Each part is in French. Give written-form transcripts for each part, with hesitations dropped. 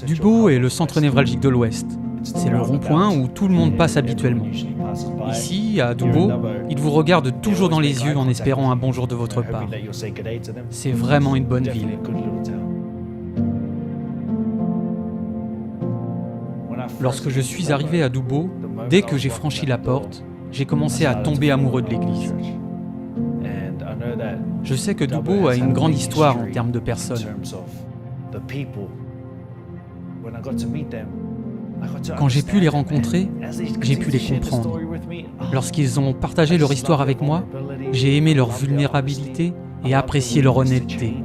Dubbo est le centre névralgique de l'Ouest. C'est le rond-point où tout le monde passe habituellement. Ici, à Dubbo, ils vous regardent toujours dans les yeux en espérant un bonjour de votre part. C'est vraiment une bonne ville. Lorsque je suis arrivé à Dubbo, dès que j'ai franchi la porte, j'ai commencé à tomber amoureux de l'église. Je sais que Dubbo a une grande histoire en termes de personnes. Quand j'ai pu les rencontrer, j'ai pu les comprendre. Lorsqu'ils ont partagé leur histoire avec moi, j'ai aimé leur vulnérabilité et apprécié leur honnêteté.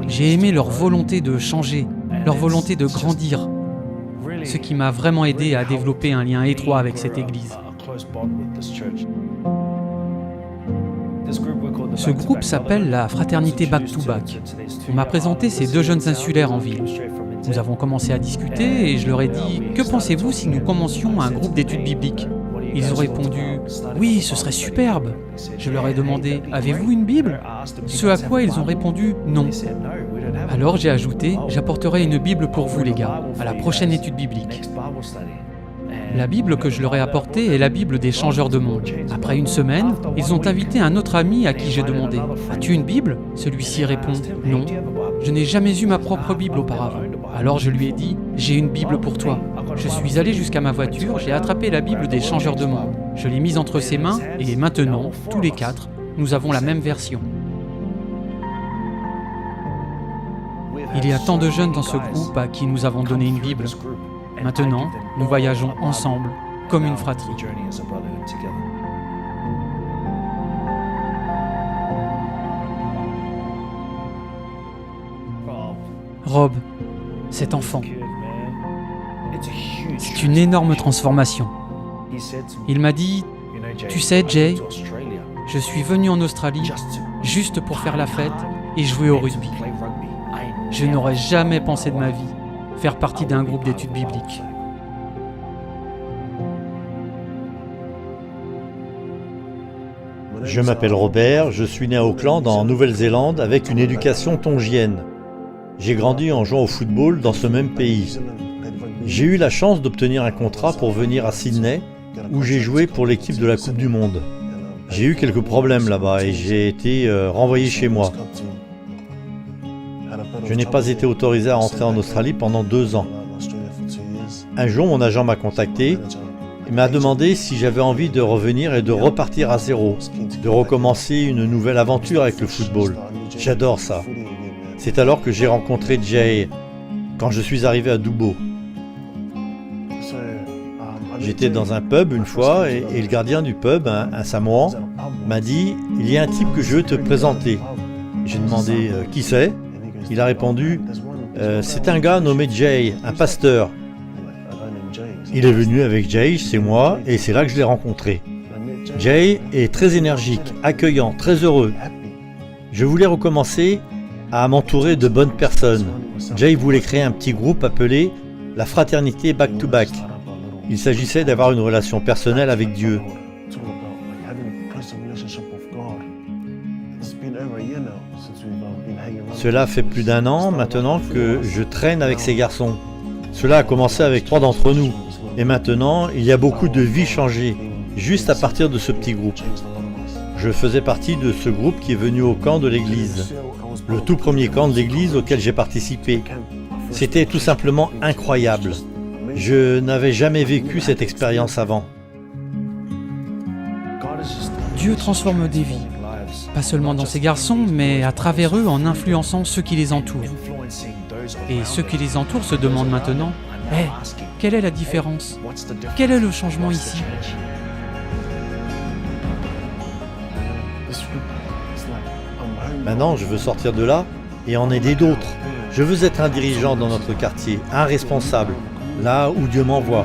J'ai aimé leur volonté de changer, leur volonté de grandir, ce qui m'a vraiment aidé à développer un lien étroit avec cette église. Ce groupe s'appelle la Fraternité Back to Back. On m'a présenté ces deux jeunes insulaires en ville. Nous avons commencé à discuter et je leur ai dit « Que pensez-vous si nous commencions un groupe d'études bibliques ?» Ils ont répondu « Oui, ce serait superbe !» Je leur ai demandé « Avez-vous une Bible ?» Ce à quoi ils ont répondu « Non ». Alors j'ai ajouté « J'apporterai une Bible pour vous les gars, à la prochaine étude biblique. » La Bible que je leur ai apportée est la Bible des changeurs de monde. Après une semaine, ils ont invité un autre ami à qui j'ai demandé « As-tu une Bible ?» Celui-ci répond « Non, je n'ai jamais eu ma propre Bible auparavant. » Alors je lui ai dit « J'ai une Bible pour toi. » Je suis allé jusqu'à ma voiture, j'ai attrapé la Bible des changeurs de monde. Je l'ai mise entre ses mains et maintenant, tous les quatre, nous avons la même version. Il y a tant de jeunes dans ce groupe à qui nous avons donné une Bible. Maintenant, nous voyageons ensemble, comme une fratrie. Rob, cet enfant, c'est une énorme transformation. Il m'a dit, tu sais Jay, je suis venu en Australie juste pour faire la fête et jouer au rugby. Je n'aurais jamais pensé de ma vie faire partie d'un groupe d'études bibliques. Je m'appelle Robert, je suis né à Auckland en Nouvelle-Zélande avec une éducation tongienne. J'ai grandi en jouant au football dans ce même pays. J'ai eu la chance d'obtenir un contrat pour venir à Sydney où j'ai joué pour l'équipe de la Coupe du Monde. J'ai eu quelques problèmes là-bas et j'ai été renvoyé chez moi. Je n'ai pas été autorisé à rentrer en Australie pendant 2 ans. Un jour, mon agent m'a contacté et m'a demandé si j'avais envie de revenir et de repartir à zéro, de recommencer une nouvelle aventure avec le football. J'adore ça. C'est alors que j'ai rencontré Jay quand je suis arrivé à Dubbo. J'étais dans un pub une fois et le gardien du pub, un Samoan, m'a dit « Il y a un type que je veux te présenter ». J'ai demandé « Qui c'est ?» Il a répondu « C'est un gars nommé Jay, un pasteur ». Il est venu avec Jay, c'est moi, et c'est là que je l'ai rencontré. Jay est très énergique, accueillant, très heureux. Je voulais recommencer à m'entourer de bonnes personnes. Jay voulait créer un petit groupe appelé la Fraternité Back to Back. Il s'agissait d'avoir une relation personnelle avec Dieu. Cela fait plus d'1 an maintenant que je traîne avec ces garçons. Cela a commencé avec 3 d'entre nous. Et maintenant, il y a beaucoup de vies changées, juste à partir de ce petit groupe. Je faisais partie de ce groupe qui est venu au camp de l'église. Le tout premier camp de l'église auquel j'ai participé. C'était tout simplement incroyable. Je n'avais jamais vécu cette expérience avant. Dieu transforme des vies, pas seulement dans ces garçons, mais à travers eux en influençant ceux qui les entourent. Et ceux qui les entourent se demandent maintenant « Hey, quelle est la différence? Quel est le changement ici ?» Maintenant, je veux sortir de là et en aider d'autres. Je veux être un dirigeant dans notre quartier, un responsable, là où Dieu m'envoie.